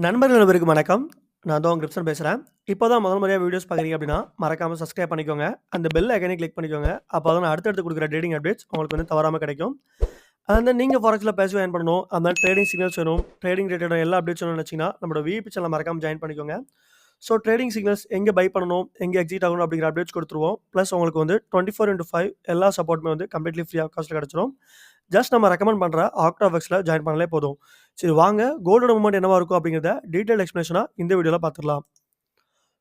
நண்பர்கள் அனைவருக்கும் வணக்கம். நான் தான் உங்க கிருப்சன் பேசுறேன். இப்போ தான் முதல் முறையா வீடியோஸ் பார்க்குறீங்க அப்படின்னா, மறக்காம சப்ஸ்கிரைப் பண்ணிக்கோங்க. அந்த பெல் ஐகானையும் கிளிக் பண்ணிக்கோங்க. அப்போ தான் நான் அடுத்தடுத்து குடுக்குற ட்ரேடிங் அப்டேட்ஸ் உங்களுக்கு வந்து தவறாம கிடைக்கும். அண்ட் தென் நீங்க ஃபாரெக்ஸ்ல பேசிவா ஏர்ன் பண்ணணும். அந்த மாரி ட்ரேடிங் சிக்னல்ஸ் வேணும். ட்ரேடிங் ரிலேட்டடான எல்லா அப்டேட்ஸ் வேணும்னு நினைச்சீங்கன்னா, நம்மளோட விஐபி சேனல மறக்காம ஜாயின் பண்ணிக்கோங்க. ஸோ ட்ரேடிங் சிக்னல்ஸ் எங்க பை பண்ணணும், எங்க எக்ஸிட் ஆகணும் அப்படிங்கிற அப்டேட்ஸ் குடுத்துருவோம். பிளஸ் உங்களுக்கு வந்து 24/5 எல்லா சப்போர்ட்டுமே வந்து கம்ப்ளீட்லி ஃப்ரீ ஆஃப் காஸ்ட்ல கிடைச்சிரும். ஜஸ்ட் நம்ம ரெக்கமெண்ட் பண்ற ஆக்டாவெக்ஸ்ல ஜாயின் பண்ணாலே போதும். சரி வாங்க கோல்டோட மூவ்மெண்ட் என்னவா இருக்கும் அப்படிங்கிறத டீடைல் எக்ஸ்பிளனேஷனா இந்த வீடியோல பார்த்துடலாம்.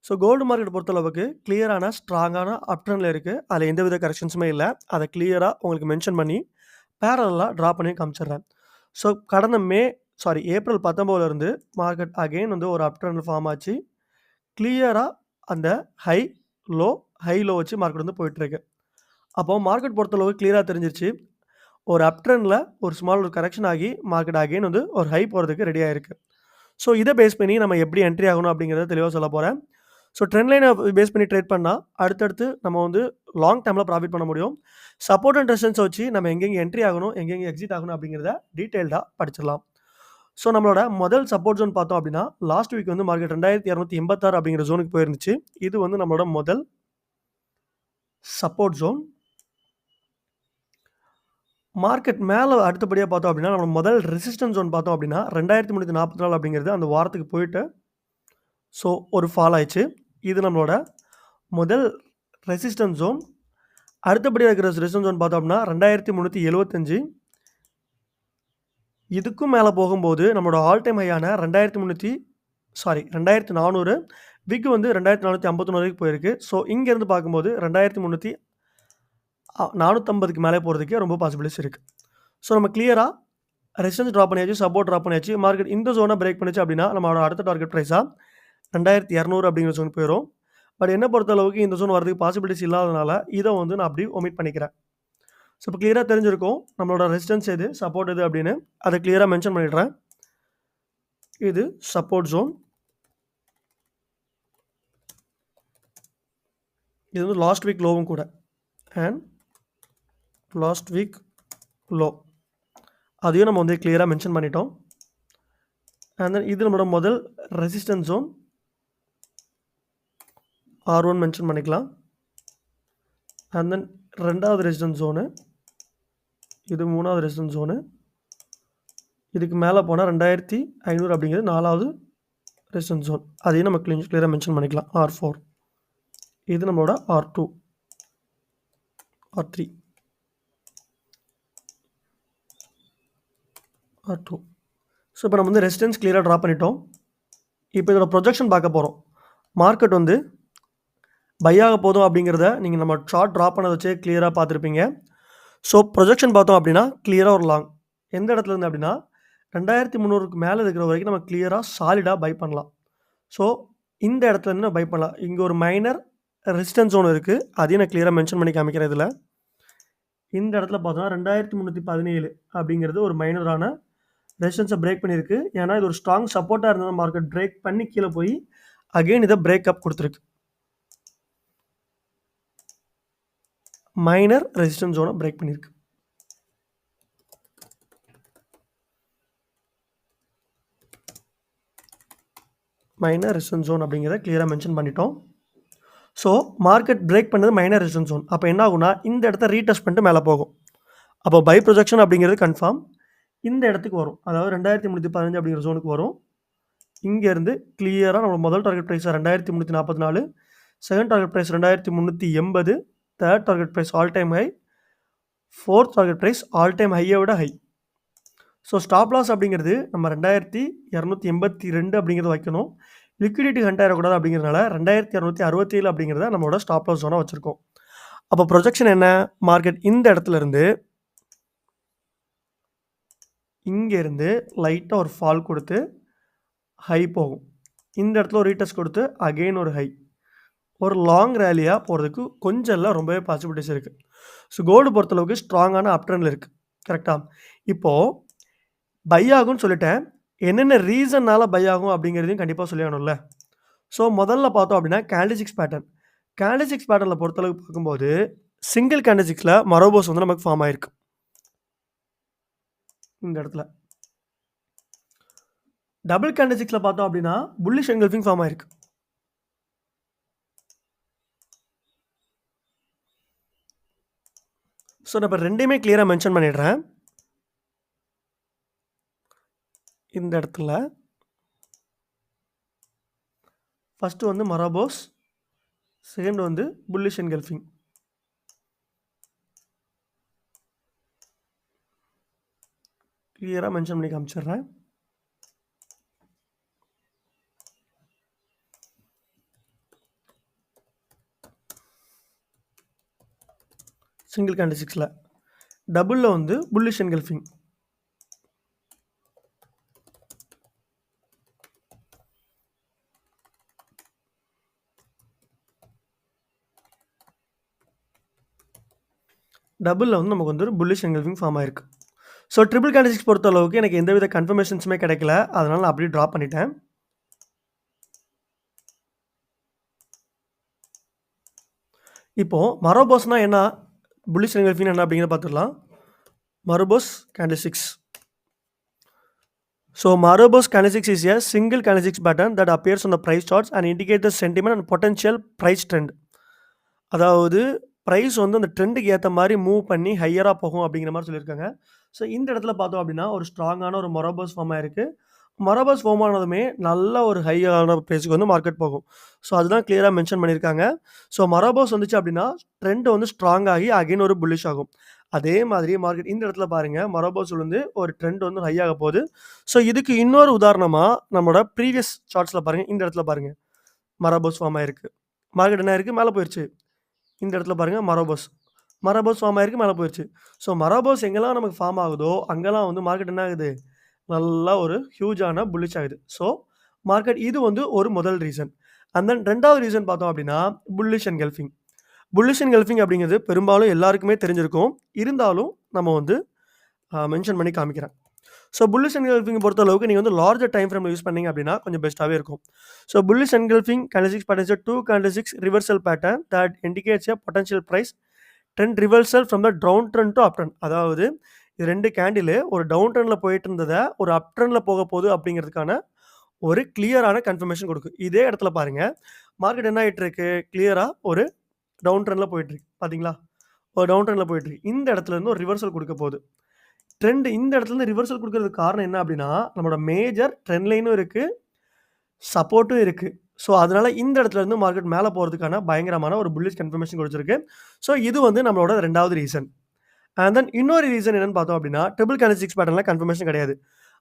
ஸோ கோல்டு மார்க்கெட் பொறுத்தளவுக்கு கிளியரான ஸ்ட்ராங்கான அப் ட்ரெண்ட்ல இருக்கு. அதில எந்தவித கரெக்ஷன்ஸுமே இல்ல. அத கிளியரா உங்களுக்கு மென்ஷன் பண்ணி பேரலலா டிரா பண்ணி காமிச்சிடுறேன். ஸோ கடந்த ஏப்ரல் 19 இருந்து மார்க்கெட் அகைன் வந்து ஒரு அப் ட்ரெண்ட் ஃபார்ம் ஆச்சு. கிளியரா அந்த ஹை, லோ, ஹை, லோ வச்சு மார்க்கெட் வந்து போயிட்டுருக்கு. அப்போ மார்க்கெட் பொறுத்தளவு கிளியரா தெரிஞ்சிருச்சு. ஒரு அப் ட்ரெண்ட்ல ஒரு ஸ்மால் ஒரு கரெக்ஷன் ஆகி மார்க்கெட் அகைன் வந்து ஒரு ஹை போறதுக்கு ரெடி ஆயிருக்கு. ஸோ இத பேஸ் பண்ணி நம்ம எப்படி என்ட்ரி ஆகணும் அப்படிங்கிறத தெளிவா சொல்லப் போறேன். ஸோ ட்ரெண்ட் லைன பேஸ் பண்ணி ட்ரேட் பண்ணா, அடுத்தடுத்து நம்ம வந்து லாங் டெர்ம்ல ப்ராஃபிட் பண்ண முடியும். சப்போர்ட் அண்ட் ரெசிஸ்டன்ஸ வச்சு நம்ம எங்கெங்க என்ட்ரி ஆகணும், எங்கெங்க எக்ஸிட் ஆகணும் அப்படிங்கிறத டீட்டெயில்டா படிச்சிடலாம். ஸோ நம்மளோட முதல் சப்போர்ட் ஜோன் பார்த்தோம் அப்படின்னா, லாஸ்ட் வீக் வந்து மார்க்கெட் 2286 அப்படிங்கிற ஜோனுக்கு போயிருந்துச்சு. இது வந்து நம்மளோட முதல் சப்போர்ட் ஜோன். மார்க்கெட் மேல அடுத்தபடியா பார்த்தோம் அப்படின்னா, நம்ம முதல் ரெசிஸ்டன்ஸ் ஜோன் பார்த்தோம் அப்படின்னா, 2344 அப்படிங்கிறது அந்த வாரத்துக்கு போயிட்டு, ஸோ ஒரு ஃபால் ஆயிடுச்சு. இது நம்மளோட முதல் ரெசிஸ்டன்ஸ் ஜோன். அடுத்தபடியா இருக்கிற ரெசிஸ்டன்ஸ் ஜோன் பார்த்தோம் அப்படின்னா, 2375 இதுக்கும் மேல போகும்போது நம்மளோட ஆல் டைம் ஹையான 2400 விக் வந்து 2451 வரைக்கும் போயிருக்கு. ஸோ இங்கேருந்து பார்க்கும்போது 450க்கு மேலே போறதுக்கே ரொம்ப பாசிபிலிட்டிஸ் இருக்கு. ஸோ நம்ம கிளியரா ரெசிஸ்டன்ஸ் டிராப் பண்ணியாச்சு, சப்போர்ட் டிராப் பண்ணியாச்சு. மார்க்கெட் இந்த ஜோன பிரேக் பண்ணுச்சு அப்படின்னா, நம்மளோட அடுத்த டார்கெட் பிரைஸா 2200 அப்படிங்கிற ஜோனுக்கு போயிரும். பட் என்ன பொறுத்த அளவுக்கு இந்த ஜோன் வரதுக்கு பாசிபிலிட்டிஸ் இல்லாதனால, இத வந்து நான் அப்படியே ஒமிட் பண்ணிக்கிறேன். ஸோ இப்போ கிளியரா தெரிஞ்சிருக்கும். நம்மளோட ரெசிஸ்டன்ஸ் எது, சப்போர்ட் எது அப்படின்னு. அத கிளியரா மென்ஷன் பண்ணிடுறேன். இது சப்போர்ட் ஜோன். இது வந்து லாஸ்ட் வீக் லோவும் கூட. And last week low. அதையும் நம்ம வந்து கிளியரா மென்ஷன் பண்ணிட்டோம். அண்ட் தென் இது நம்மளோட முதல் ரெசிஸ்டன்ஸ் ஜோன். R1 மென்ஷன் பண்ணிக்கலாம். அண்ட் தென் 2வது ரெசிஸ்டன்ஸ் ஜோனு. இது 3வது ரெசிஸ்டன்ஸ் ஜோனு. இதுக்கு மேல போனா 2500 அப்படிங்கிறது 4வது ரெசிஸ்டன்ஸ் ஜோன். அதையும் நம்ம கிளியரா மென்ஷன் பண்ணிக்கலாம். R4. இது நம்மளோட R2, R3, R2. ஸோ இப்போ நம்ம வந்து ரெசிஸ்டன்ஸ் கிளியரா டிரா பண்ணிட்டோம். இப்போ இதோட ப்ரொஜெக்ஷன் பார்க்க போறோம். மார்க்கெட் வந்து பை ஆக போதும் அப்படிங்கிறத நீங்க நம்ம சார்ட் டிரா பண்ணத வச்சே கிளியரா பார்த்துருப்பீங்க. ஸோ ப்ரொஜெக்ஷன் பார்த்தோம் அப்படின்னா, கிளியரா ஒரு லாங். எந்த இடத்துல இருந்து அப்படின்னா, 2300க்கு மேல இருக்கிற வரைக்கும் நம்ம கிளியரா சாலிடா பை பண்ணலாம். ஸோ இந்த இடத்துல இருந்து பை பண்ணலாம். இங்க ஒரு மைனர் ரெசிஸ்டன்ஸ் ஜோன் இருக்கு. அதையும் நான் கிளியரா மென்ஷன் பண்ணி காமிக்கிறேன் இதுல. இந்த இடத்துல பார்த்தோம்னா 2317 அப்படிங்கிறது ஒரு மைனரான ரெசிஸ்டன்ஸை பிரேக் பண்ணியிருக்கு. ஏன்னா இது ஒரு ஸ்ட்ராங் சப்போர்ட்டாக இருந்தது. மார்க்கெட் பிரேக் பண்ணி கீழே போய் அகெயின் இதை பிரேக் அப் கொடுத்துருக்கு. மைனர் ரெசிஸ்டன்ஸ் ஜோனை பிரேக் பண்ணியிருக்கு. மைனர் ரெசிஸ்டன்ஸ் ஜோன் அப்படிங்கிறத கிளியராக மென்ஷன் பண்ணிட்டோம். ஸோ மார்க்கெட் பிரேக் பண்ணது மைனர் ரெசிஸ்டன்ஸ் ஜோன். அப்போ என்ன ஆகும்னா, இந்த இடத்த ரீடெஸ்ட் பண்ணிட்டு மேலே போகும். அப்போ பை ப்ரொஜெக்ஷன் அப்படிங்கிறது கன்ஃபார்ம். இந்த இடத்துக்கு வரும். அதாவது 2315 அப்படிங்கிற ஜோனுக்கு வரும். இங்கேருந்து கிளியராக நம்ம முதல் target price 2344, second target price 2380, third target price all time high, fourth target price all time ஹையை விட ஹை. ஸோ ஸ்டாப் லாஸ் அப்படிங்கிறது நம்ம 2282 அப்படிங்கிறத வைக்கணும். லிக்விடிட்டி ஹண்ட் ஆகிடக்கூடாது அப்படிங்கிறதுனால 2267 அப்படிங்கிறத நம்மளோட ஸ்டாப் லாஸ் ஜோனாக வச்சுருக்கோம். அப்போ ப்ரொஜெக்ஷன் என்ன? மார்க்கெட் இந்த இடத்துல இருந்து இங்கேருந்து லைட்டாக ஒரு ஃபால் கொடுத்து ஹை போகும். இந்த இடத்துல ஒரு ரீடெஸ்ட் கொடுத்து அகெயின் ஒரு ஹை. ஒரு லாங் ரேலியாக போகிறதுக்கு கொஞ்சம் இல்லை, ரொம்பவே பாசிபிலிட்டிஸ் இருக்குது. ஸோ கோல்டு பொறுத்தளவுக்கு ஸ்ட்ராங்கான அப் ட்ரெண்டில் இருக்குது. கரெக்டாக? இப்போது பை ஆகும்னு சொல்லிட்டேன். என்னென்ன ரீசன்னால் பை ஆகும் அப்படிங்கிறதையும் கண்டிப்பாக சொல்லி ஆகணும்ல. ஸோ முதல்ல பார்த்தோம் அப்படின்னா கேண்டில்ஸ்டிக்ஸ் பேட்டர்ன். கேண்டில்ஸ்டிக்ஸ் பேட்டர்னில் பொறுத்தளவுக்கு பார்க்கும்போது சிங்கிள் கேண்டில்ஸ்டிக்ஸில் மரோபோஸ் வந்து நமக்கு ஃபார்ம் ஆயிருக்கு. இந்த இடத்துல டபுள் கேண்டில் ஸ்டிக்ஸில் பார்த்தோம் அப்படின்னா புல்லிஷ் என்கல்ஃபிங் ஃபார்ம் ஆயிருக்கு. ஸோ நான் இப்போ ரெண்டையுமே கிளியராக மென்ஷன் பண்ணிடுறேன். இந்த இடத்துல ஃபஸ்ட்டு வந்து மொராபோஸ், செகண்ட் வந்து புல்லிஷ் என்கல்ஃபிங். கிளியராக மென்ஷன் பண்ணி காமிச்சிடுறேன். சிங்கிள் கேண்டில் ஸ்டிக்ஸில் டபுளில் வந்து புல்லிஷ் என்கல்ஃபிங். டபுளில் வந்து நமக்கு வந்து ஒரு புல்லிஷ் என்கல்ஃபிங் ஃபார்ம் ஆயிருக்கு. ஸோ ட்ரிபிள் கேண்டில் ஸ்டிக்ஸ் பொறுத்த அளவுக்கு எனக்கு எந்தவித கன்ஃபர்மேஷன்ஸுமே கிடைக்கல, அதனால் நான் அப்படியே ட்ராப் பண்ணிட்டேன். இப்போது மொராபோஸ்னால் என்ன, புல்லிஷ் என்கல்ஃபிங் என்ன அப்படிங்கிறத பார்த்துடலாம். Marubozu candlesticks. So Morobo's candlesticks is a single candlesticks pattern that appears on the price charts and indicates the sentiment and potential price trend. அதாவது ப்ரைஸ் வந்து அந்த ட்ரெண்டுக்கு ஏற்ற மாதிரி மூவ் பண்ணி ஹையராக போகும் அப்படிங்கிற மாதிரி சொல்லியிருக்காங்க. ஸோ இந்த இடத்துல பார்த்தோம் அப்படின்னா ஒரு ஸ்ட்ராங்கான ஒரு மொராபோஸ் ஃபார்ம் ஆயிருக்கு. மொராபோஸ் ஃபார்ம் ஆனதுமே நல்ல ஒரு ஹையான ப்ரைஸுக்கு வந்து மார்க்கெட் போகும். ஸோ அதுதான் கிளியராக மென்ஷன் பண்ணியிருக்காங்க. ஸோ மொராபோஸ் வந்துச்சு அப்படின்னா ட்ரெண்ட் வந்து ஸ்ட்ராங் ஆகி அகைன் ஒரு புல்லிஷ் ஆகும். அதே மாதிரி மார்க்கெட் இந்த இடத்துல பாருங்கள், மொராபோஸ் வந்து ஒரு ட்ரெண்ட் வந்து ஹை ஆக போகுது. ஸோ இதுக்கு இன்னொரு உதாரணமாக நம்மளோட ப்ரீவியஸ் சார்ட்ஸில் பாருங்கள், இந்த இடத்துல பாருங்கள் மொராபோஸ் ஃபார்ம் ஆயிருக்கு. மார்க்கெட் என்ன இருக்குது, மேலே போயிடுச்சு. இந்த இடத்துல பாருங்கள் மொராபோஸ் ஃபார்ம் ஆயிருக்கு, மேலே போயிடுச்சு. ஸோ மொராபோஸ் எங்கெல்லாம் நமக்கு ஃபார்ம் ஆகுதோ அங்கெல்லாம் வந்து மார்க்கெட் என்ன ஆகுது, நல்லா ஒரு ஹியூஜான புல்லிஷ் ஆகுது. ஸோ மார்க்கெட் இது வந்து ஒரு முதல் ரீசன். அண்ட் தென் ரெண்டாவது ரீசன் பார்த்தோம் அப்படின்னா புல்லிஷ் என்கல்ஃபிங். புல்லிஷ் என்கல்ஃபிங் அப்படிங்கிறது பெரும்பாலும் எல்லாருக்குமே தெரிஞ்சிருக்கும், இருந்தாலும் நம்ம வந்து மென்ஷன் பண்ணி காமிக்கிறேன். ஸோ புல்லிஷ் என்கல்ஃபிங் பொறுத்த அளவுக்கு நீங்கள் வந்து லார்ஜர் டைம் ஃப்ரேமில் யூஸ் பண்ணிங்க அப்படின்னா கொஞ்சம் பெஸ்ட்டாகவே இருக்கும். So bullish engulfing candlesticks pattern 2 candlesticks reversal pattern that indicates a potential price trend reversal from the down trend to up trend. அதாவது இது 2 கேண்டில் ஒரு டவுன் ட்ரெண்டில் போயிட்டு இருந்ததை ஒரு அப் ட்ரெண்டில் போக போகுது அப்படிங்கிறதுக்கான ஒரு கிளியரான கன்ஃபர்மேஷன் கொடுக்கும். இதே இடத்துல பாருங்கள், மார்க்கெட் என்ன ஆகிட்டு இருக்கு, கிளியராக ஒரு டவுன் ட்ரெண்டில் போயிட்டுருக்கு. பார்த்தீங்களா, ஒரு டவுன் ட்ரெண்டில் போயிட்டுருக்கு. இந்த இடத்துல இருந்து ஒரு ரிவர்சல் கொடுக்க போகுது. ட்ரெண்ட் இந்த இடத்துலேருந்து ரிவர்சல் கொடுக்கறதுக்கு காரணம் என்ன அப்படின்னா நம்மளோட மேஜர் ட்ரெண்ட் லைனும் இருக்குது, சப்போர்ட்டும் இருக்குது. ஸோ அதனால் இந்த இடத்துல இருந்து மார்க்கெட் மேலே போகிறதுக்கான பயங்கரமான ஒரு புல்லிஷ் கன்ஃபர்மேஷன் கொடுத்துருக்கு. ஸோ இது வந்து நம்மளோட ரெண்டாவது ரீசன். அண்ட் தென் இன்னொரு ரீசன் என்னென்னு பார்த்தோம் அப்படின்னா ட்ரிபிள் கேண்டில்ஸ்டிக்ஸ் பேட்டர்னில் கன்ஃபர்மேஷன் கிடையாது.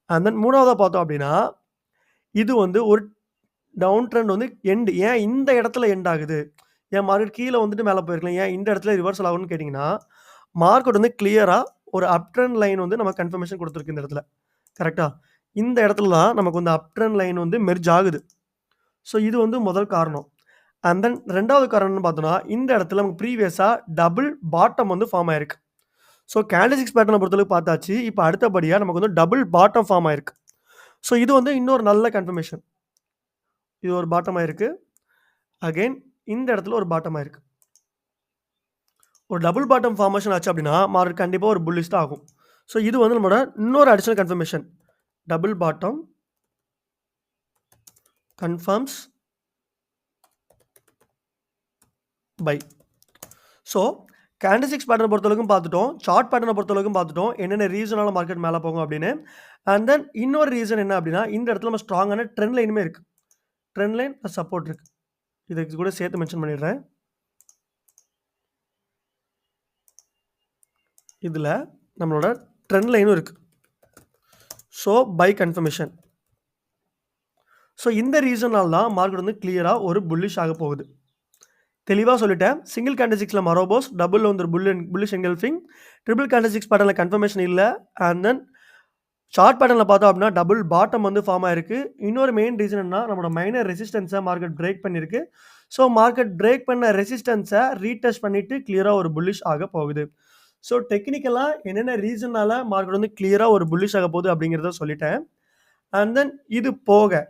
அண்ட் தென் மூணாவதாக பார்த்தோம் அப்படின்னா இது வந்து ஒரு டவுன் ட்ரெண்ட் வந்து எண்டு, ஏன் இந்த இடத்துல எண்ட் ஆகுது, ஏன் மார்க்கெட் கீழே வந்துட்டு மேலே போயிருக்கலாம், ஏன் இந்த இடத்துல ரிவர்சல் ஆகும்னு கேட்டிங்கன்னா மார்க்கெட் வந்து கிளியராக ஒரு அப் ட்ரெண்ட் லைன் வந்து நம்ம கன்ஃபர்மேஷன் கொடுத்துருக்கு இந்த இடத்துல. கரெக்டாக இந்த இடத்துல தான் நமக்கு வந்து அப் ட்ரெண்ட் லைன் வந்து மெர்ஜ் ஆகுது. ஸோ இது வந்து முதல் காரணம். அண்ட் தென் ரெண்டாவது காரணம்னு பார்த்தோன்னா இந்த இடத்துல நமக்கு ப்ரீவியஸாக டபுள் பாட்டம் வந்து ஃபார்ம் ஆயிருக்கு. ஸோ கேண்டில்ஸ்டிக்ஸ் பேட்டர்னை பொறுத்தளவுக்கு பார்த்தாச்சு. இப்போ அடுத்தபடியாக நமக்கு வந்து டபுள் பாட்டம் ஃபார்ம் ஆயிருக்கு. ஸோ இது வந்து இன்னொரு நல்ல கன்ஃபர்மேஷன். இது ஒரு பாட்டம் ஆயிருக்கு, அகெயின் இந்த இடத்துல ஒரு பாட்டம் ஆயிருக்கு. ஒரு டபுள் பாட்டம் ஃபார்மேஷன் ஆச்சு அப்படின்னா மார்க்கெட் கண்டிப்பாக ஒரு புல்லிஷ் தான் ஆகும். ஸோ இது வந்து நம்மளோட இன்னொரு additional confirmation. Double bottom confirms buy. So candlesticks பேட்டர்னை பொறுத்தளவுக்கும் பார்த்துட்டோம், சார்ட் பேட்டர்னை பொறுத்தளவுக்கும் பார்த்துட்டோம், என்னென்ன ரீசனால மார்க்கெட் மேலே போகும் அப்படின்னு. அண்ட் தென் இன்னொரு ரீசன் என்ன அப்படின்னா இந்த இடத்துல நம்ம ஸ்ட்ராங்கான ட்ரெண்ட் லைனுமே இருக்குது, ட்ரெண்ட் லைன் ப்ளஸ் சப்போர்ட் இருக்குது. இதுக்கு கூட சேர்த்து மென்ஷன் பண்ணிடுறேன். இதில் நம்மளோட ட்ரெண்ட் லைனும் இருக்குது. So by confirmation. ஸோ இந்த ரீசனால் தான் மார்க்கெட் வந்து கிளியராக ஒரு புல்லிஷ் ஆக போகுது. தெளிவாக சொல்லிட்டேன். சிங்கிள் கேண்டில்ஸ்டிக்ஸில் மொராபோஸ், டபுளில் வந்து புல்லிஷ் என்கல்ஃபிங், ட்ரிபிள் கேண்டில்ஸ்டிக்ஸ் பேட்டர்னில் கன்ஃபர்மேஷன் இல்லை. அண்ட் தென் சார்ட் பேட்டர்னில் பார்த்தோம் அப்படின்னா டபுள் பாட்டம் வந்து ஃபார்ம் ஆயிருக்கு. இன்னொரு மெயின் ரீசன் என்ன, நம்மளோட மைனர் ரெசிஸ்டன்ஸை மார்க்கெட் பிரேக் பண்ணியிருக்கு. ஸோ மார்க்கெட் பிரேக் பண்ண ரெசிஸ்டன்ஸை ரீடெஸ்ட் பண்ணிவிட்டு கிளியராக ஒரு புல்லிஷ் ஆக போகுது. ஸோ டெக்னிக்கலாக என்னென்ன ரீசனால் மார்க்கெட் வந்து கிளியராக ஒரு புல்லிஷ் ஆக போகுது அப்படிங்கிறத சொல்லிட்டேன். அண்ட் தென் இது போக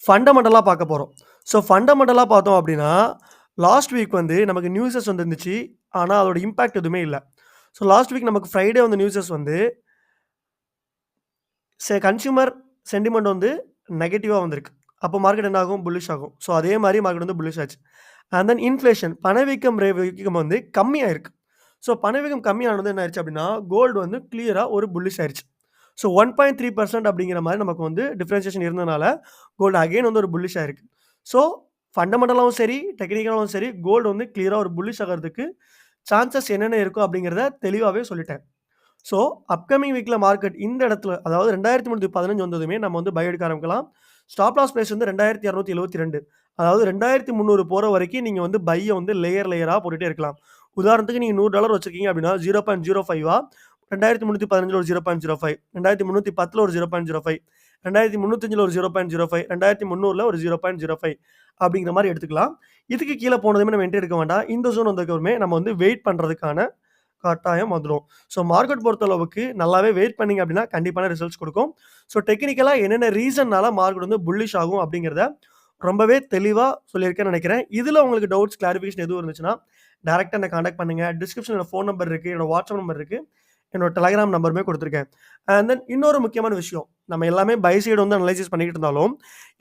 ஃபண்டமெண்டலாக பார்க்க போகிறோம். ஸோ ஃபண்டமெண்டலாக பார்த்தோம் அப்படின்னா லாஸ்ட் வீக் வந்து நமக்கு நியூஸஸ் வந்துருந்துச்சு, ஆனால் அதோட இம்பேக்ட் எதுவுமே இல்லை. ஸோ லாஸ்ட் வீக் நமக்கு ஃப்ரைடே வந்து நியூஸஸ் வந்து கன்சியூமர் சென்டிமெண்ட் வந்து நெகட்டிவா வந்திருக்கு. அப்போ மார்க்கெட் என்ன ஆகும்? புல்லிஷ் ஆகும். ஸோ அதே மாரி மார்க்கெட் வந்து புல்லிஷ் ஆச்சு. அண்ட் தென் இன்ஃப்ளேஷன் பணவீக்கம் வந்து கம்மியாயிருக்கு. ஸோ பணவீக்கம் கம்மியானது என்ன ஆயிருச்சு அப்டின்னா, கோல்டு வந்து கிளியரா ஒரு புல்லிஷ் ஆயிருச்சு. ஸோ 1.3% அப்படிங்கிற மாரி நமக்கு வந்து டிஃபரன்சியேஷன் இருந்தனால, கோல்டு அகைன் வந்து ஒரு புல்லிஷ் ஆயிருக்கு. ஸோ ஃபண்டமெண்டலாவும் சரி, டெக்னிக்கலாவும் சரி, கோல்டு வந்து கிளியரா ஒரு புல்லிஷ் ஆகறதுக்கு சான்சஸ் என்னென்ன இருக்கும் அப்படிங்கிறத தெளிவாவே சொல்லிட்டேன். ஸோ அப்கமிங் வீக்ல மார்க்கெட் இந்த இடத்துல அதாவது 2315 வந்ததுமே நம்ம வந்து பை எடுக்க ஆரம்பிக்கலாம். ஸ்டாப் லாஸ் பிரைஸ் வந்து 2272 அதாவது 2300 போற வரைக்கும் நீங்க வந்து பைய வந்து லேயரா போட்டுட்டே இருக்கலாம். உதாரணத்துக்கு நீங்க $100 வச்சிருக்கீங்க அப்படின்னா 0.05 2315ல ஒரு 0.05 2310ல ஒரு 0.05 2305ல ஒரு 0.05 2300ல ஒரு 0.05 அப்படிங்கிற மாரி எடுத்துக்கலாம். இதுக்கு கீழ போனதுமே நம்ம என்ட்ரி எடுக்க வேண்டாம். இந்த ஜோன் வந்ததுக்கப்புறமே நம்ம வந்து வெயிட் பண்றதுக்கான கட்டாயம் வந்துரும். ஸோ மார்க்கெட் பொறுத்தளவுக்கு நல்லாவே வெயிட் பண்ணீங்க அப்படின்னா, கண்டிப்பான ரிசல்ட்ஸ் குடுக்கும். ஸோ டெக்னிக்கலா என்னென்ன ரீசன்னால மார்க்கெட் வந்து புல்லிஷ் ஆகும் அப்படிங்கிறத ரொம்பவே தெளிவா சொல்லியிருக்கேன்னு நெனைக்கிறேன். இதுல உங்களுக்கு டவுட்ஸ், கிளாரிஃபிகேஷன் எதுவும் இருந்துச்சுன்னா, டைரக்ட்டா என்ன கான்டாக்ட் பண்ணுங்க. டிஸ்கிரிப்ஷன்ல என்னோட ஃபோன் நம்பர் இருக்கு. என்னோட வாட்ஸ்அப் நம்பர் இருக்கு. என்னோட டெலகிராம் நம்பருமே குடுத்துருக்கேன். அண்ட் தென் இன்னொரு முக்கியமான விஷயம். நம்ம எல்லாமே பை சைடு வந்து அனலைசிஸ் பண்ணிக்கிட்டு இருந்தாலும்,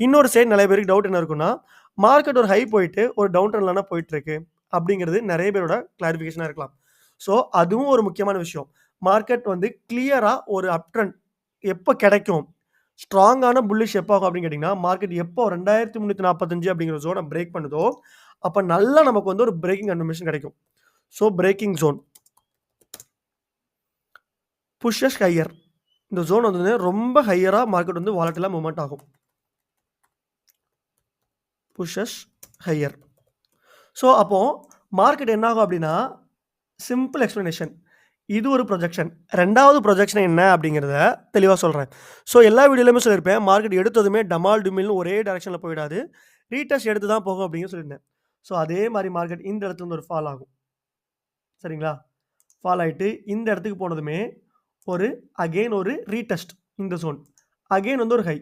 இன்னொரு சைடு நெறைய பேருக்கு டவுட் என்ன இருக்குன்னா, மார்க்கெட் ஒரு ஹை போயிட்டு ஒரு டவுன் ட்ரெண்ட்ல தான போயிட்டுருக்கு. அப்படிங்கிறது நெறைய பேரோட கிளாரிஃபிகேஷனா இருக்கலாம். ஸோ அதுவும் ஒரு முக்கியமான விஷயம். மார்க்கெட் வந்து கிளியரா ஒரு அப் ட்ரெண்ட் எப்ப கெடைக்கும்? ஸ்ட்ராங்கான புல்லிஷ் எப்ப ஆகும் அப்படின்னு கேட்டீங்கன்னா, மார்க்கெட் எப்போ 2345 அப்படிங்கிற ஜோன பிரேக் பண்ணுதோ, அப்ப நல்லா நமக்கு வந்து ஒரு பிரேக்கிங் கன்ஃபர்மேஷன் கெடைக்கும். So breaking zone. Pushes higher. இந்த ஜோன் வந்து ரொம்ப ஹையரா மார்க்கெட் வந்து வாலடைலா மூவ்மெண்ட் ஆகும். Pushes higher. ஸோ அப்போ மார்க்கெட் என்ன ஆகும் அப்படின்னா, சிம்பிள் எக்ஸ்ப்ளனேஷன். இது ஒரு ப்ரொஜெக்ஷன். 2வது ப்ரொஜெக்ஷன் என்ன அப்படிங்கிறத தெளிவா சொல்றேன். ஸோ எல்லா வீடியோலயுமே சொல்லியிருப்பேன். மார்க்கெட் எடுத்ததுமே டமால் டுமில்னு ஒரே டைரக்ஷன்ல போயிடாது. ரீடெஸ்ட் எடுத்து தான் போகும் அப்படின்னு சொல்லியிருந்தேன். ஸோ அதே மாரி மார்க்கெட் இந்த இடத்துல இருந்து ஒரு ஃபால் ஆகும். சரிங்களா? ஃபால் ஆயிட்டு இந்த இடத்துக்கு போனதுமே ஒரு அகைன் ஒரு ரீடெஸ்ட் இந்த ஜோன். அகைன் வந்து ஒரு ஹை.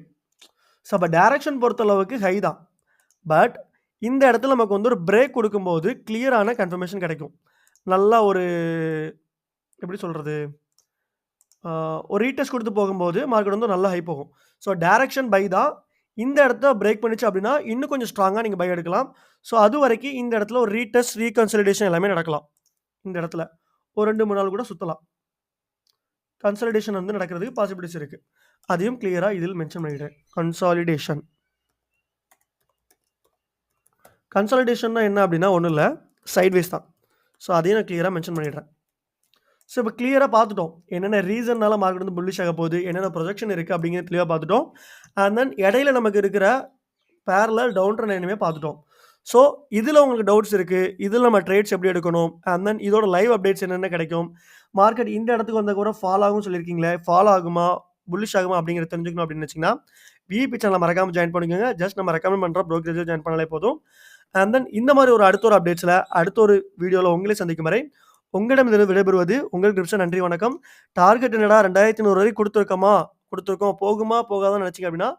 ஸோ அப்ப டைரக்ஷன் பொறுத்தளவுக்கு ஹை தான். பட் இந்த இடத்துல நமக்கு வந்து ஒரு பிரேக் குடுக்கும்போது கிளியரான கன்ஃபர்மேஷன் கெடைக்கும். நல்லா ஒரு எப்படி சொல்றது? ஒரு ரீடெஸ்ட் குடுத்து போகும்போது மார்க்கெட் வந்து நல்லா ஹை போகும். ஸோ டைரக்ஷன் பை தான். இந்த இடத்த பிரேக் பண்ணுச்சு அப்படின்னா, இன்னும் கொஞ்சம் ஸ்ட்ராங்கா நீங்க பை எடுக்கலாம். ஸோ அதுவரைக்கும் இந்த இடத்துல ஒரு ரீடெஸ்ட், ரீகன்சாலிடேஷன் எல்லாமே நடக்கலாம். இந்த இடத்துல. ஒரு 2, 3 நாள் கூட சுத்தலாம். கன்சாலிடேஷன் வந்து நடக்கிறதுக்கு பாசிபிலிட்டிஸ் இருக்கு. அதையும் கிளியரா இதில் மென்ஷன் பண்ணிடுறேன். கன்சாலிடேஷன். கன்சாலிடேஷன்னா என்ன அப்படின்னா ஒண்ணும் இல்ல. சைட்வேஸ் தான். ஸோ அதையும் நான் கிளியரா மென்ஷன் பண்ணிடுறேன். ஸோ இப்போ கிளியரா பார்த்துட்டோம். என்னென்ன ரீசன்னால மார்க்கெட் வந்து புல்லிஷ் ஆக போகுது, என்னென்ன ப்ரொஜெக்ஷன் இருக்கு அப்படிங்கிறத தெளிவா பார்த்துட்டோம். அண்ட் தென் இடையில நமக்கு இருக்கிற பேரலல் டவுன் ட்ரெண்ட் லைனுமே பார்த்துட்டோம். ஸோ இதில உங்களுக்கு டவுட்ஸ் இருக்கு. இதில நம்ம ட்ரேட்ஸ் எப்படி எடுக்கணும்? அண்ட் தென் இதோட லைவ் அப்டேட்ஸ் என்னென்ன கிடைக்கும்? மார்க்கெட் இந்த இடத்துக்கு வந்ததுக்கப்புறம் ஃபால் ஆகும்னு சொல்லியிருக்கீங்களே, ஃபால் ஆகுமா? புல்லிஷ் ஆகுமா? அப்படிங்கிறத தெரிஞ்சுக்கணும் அப்படின்னு நினைச்சீங்கன்னா, விஇபி சேனல மறக்காம ஜாயின் பண்ணிக்கோங்க. ஜஸ்ட் நம்ம ரெக்கமெண்ட் பண்ற ப்ரோக்கரேஜ்ல ஜாயின் பண்ணாலே போதும். அண்ட் தென் இந்த மாரி ஒரு அடுத்த ஒரு அப்டேட்ஸ்ல அடுத்த ஒரு வீடியோல உங்களை சந்திக்கும் வரை உங்களிடமிருந்து விடைபெறுவது உங்கள் கிருஷ்ணன். நன்றி, வணக்கம். டார்கெட் என்னடா 2100 வரைக்கும் குடுத்துருக்கோம். போகுமா? போகாதான்னு நினைச்சீங்க அப்படின்னா,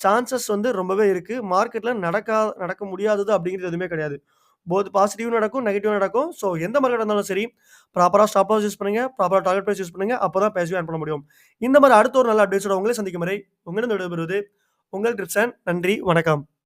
சான்சஸ் வந்து ரொம்பவே இருக்கு. மார்க்கெட்ல நடக்க முடியாதது அப்படிங்கிறது எதுவுமே கிடையாது. போத் பாசிட்டிவும் நடக்கும், நெகட்டிவும் நடக்கும். ஸோ எந்த மார்க்கெட்டா இருந்தாலும் சரி, ப்ராப்பரா ஸ்டாப் லாஸ் யூஸ் பண்ணுங்க. ப்ராப்பரா டார்கெட் பிரைஸ் யூஸ் பண்ணுங்க. அப்பதான் பேசிவா ஏர்ன் பண்ண முடியும். இந்த மாரி அடுத்த ஒரு நல்ல அப்டேட்ஸோட உங்களை சந்திக்கும் வரை உங்களிடம் விடைபெறுவது உங்கள் கிருஷ்ணன். நன்றி, வணக்கம்.